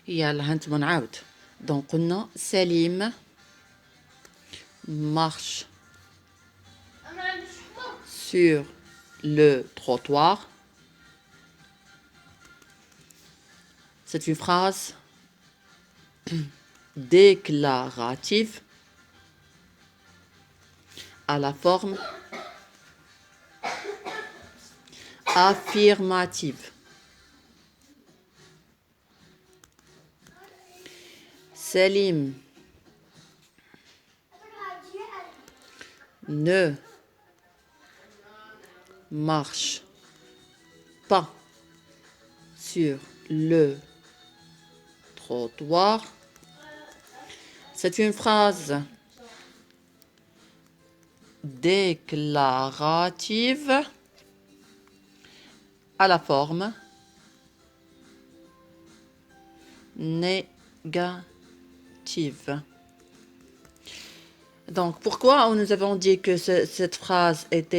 يلا هانتوما نعاود. دونك قلنا سليم marche sur le trottoir. C'est une phrase déclarative à la forme affirmative. Salim ne marche pas sur le trottoir. C'est une phrase déclarative à la forme négative. Donc, pourquoi nous avons dit que cette phrase est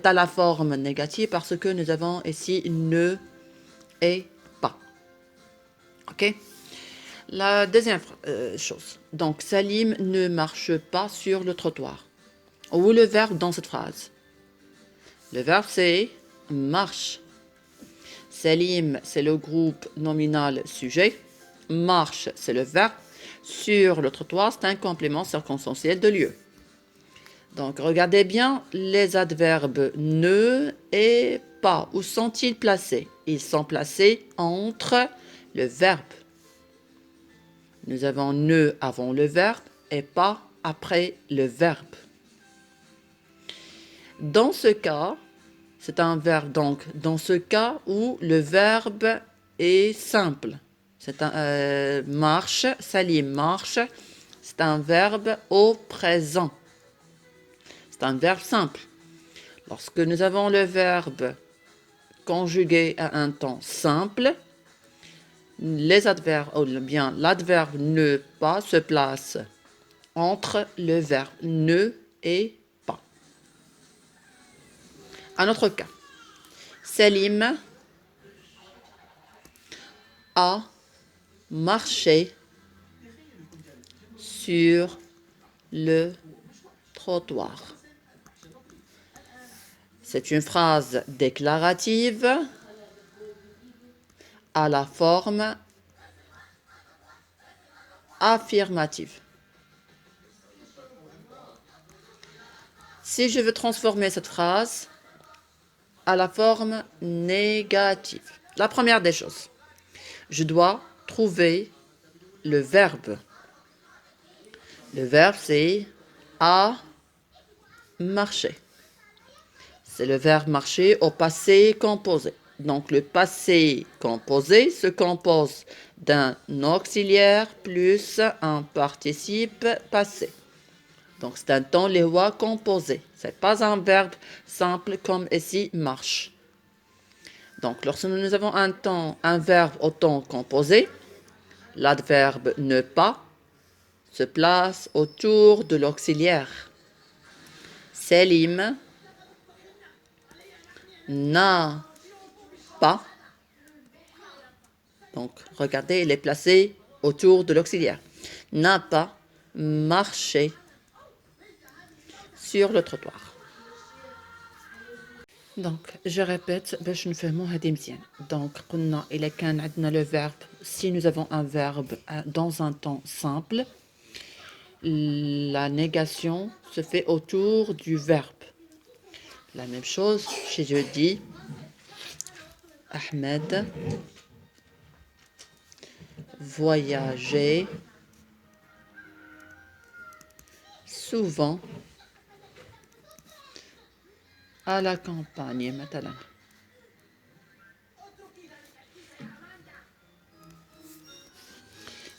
à la forme négative? Parce que nous avons ici ne et pas. Ok? La deuxième chose. Donc, Salim ne marche pas sur le trottoir. Où est le verbe dans cette phrase? Le verbe, c'est marche. Salim, c'est le groupe nominal sujet. Marche, c'est le verbe. Sur le trottoir, c'est un complément circonstanciel de lieu. Donc, regardez bien les adverbes ne et pas. Où sont-ils placés? Ils sont placés entre le verbe. Nous avons ne avant le verbe et pas après le verbe. Dans ce cas, c'est un verbe, donc, dans ce cas où le verbe est simple. C'est un marche, Salim marche, c'est un verbe au présent. C'est un verbe simple. Lorsque nous avons le verbe conjugué à un temps simple, les adverbes, ou bien l'adverbe ne pas se place entre le verbe ne et pas. Un autre cas. Salim a marché sur le trottoir. C'est une phrase déclarative à la forme affirmative. Si je veux transformer cette phrase à la forme négative, la première des choses, je dois trouver le verbe. Le verbe, c'est a marché. C'est le verbe marcher au passé composé. Donc, le passé composé se compose d'un auxiliaire plus un participe passé. Donc, c'est un temps léois composé. Ce n'est pas un verbe simple comme ici, marche. Donc, lorsque nous avons un verbe au temps composé, l'adverbe ne pas se place autour de l'auxiliaire. Selim n'a pas. Donc, regardez, il est placé autour de l'auxiliaire. N'a pas marché sur le trottoir. Donc, je répète, باش نفهمو هذه مزيان. Donc, قلنا إلا كان عندنا le verbe, si nous avons un verbe dans un temps simple, la négation se fait autour du verbe. La même chose si je dis Ahmed voyageait souvent à la campagne مثلا.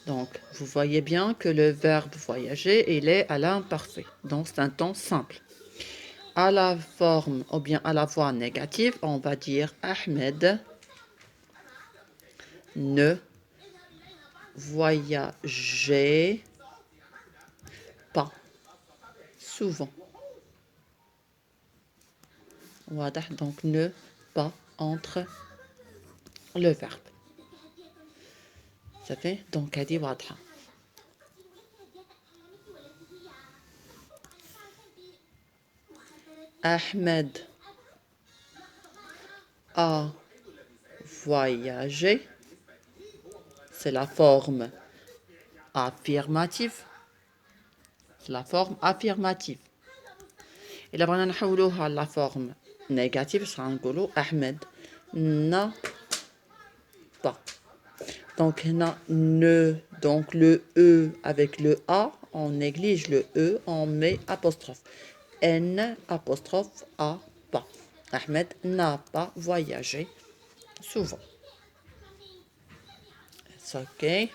Donc, vous voyez bien que le verbe voyager, il est à l'imparfait. Donc, c'est un temps simple. À la forme, ou bien à la voix négative, on va dire Ahmed ne voyageait pas souvent. Voilà, donc ne pas entre le verbe. Ça fait donc هذه واضحة. Ahmed a voyagé. C'est la forme affirmative. C'est la forme affirmative. Et là, on va la forme négative. Ça va Ahmed n'a pas. Donc, ne. Donc, le E avec le A, on néglige le E, on met apostrophe. N apostrophe A pas. Ahmed n'a pas voyagé souvent. C'est ok.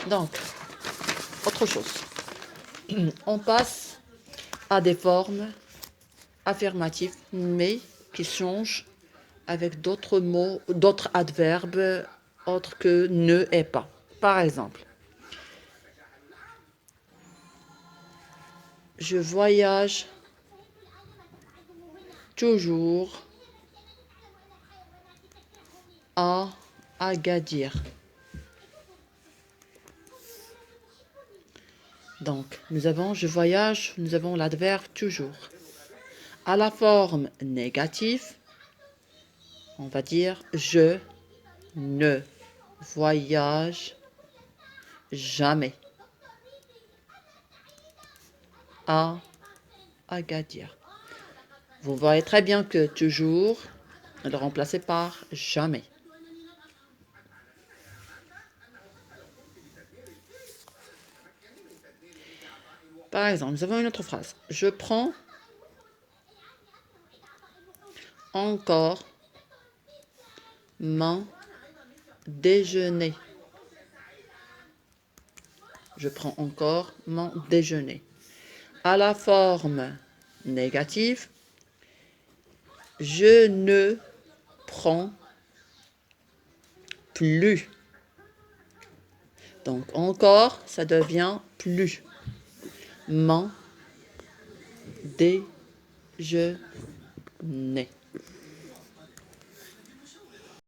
Donc, autre chose. On passe à des formes affirmatives, mais qui changent avec d'autres mots, d'autres adverbes autres que ne et pas. Par exemple, je voyage toujours à Agadir. Donc, nous avons je voyage, nous avons l'adverbe toujours. À la forme négative, on va dire je ne voyage jamais à Agadir. Vous voyez très bien que toujours est remplacé par jamais. Par exemple, nous avons une autre phrase. Je prends encore mon déjeuner. Je prends encore mon déjeuner. À la forme négative, je ne prends plus. Donc encore, ça devient plus. Mon déjeuner.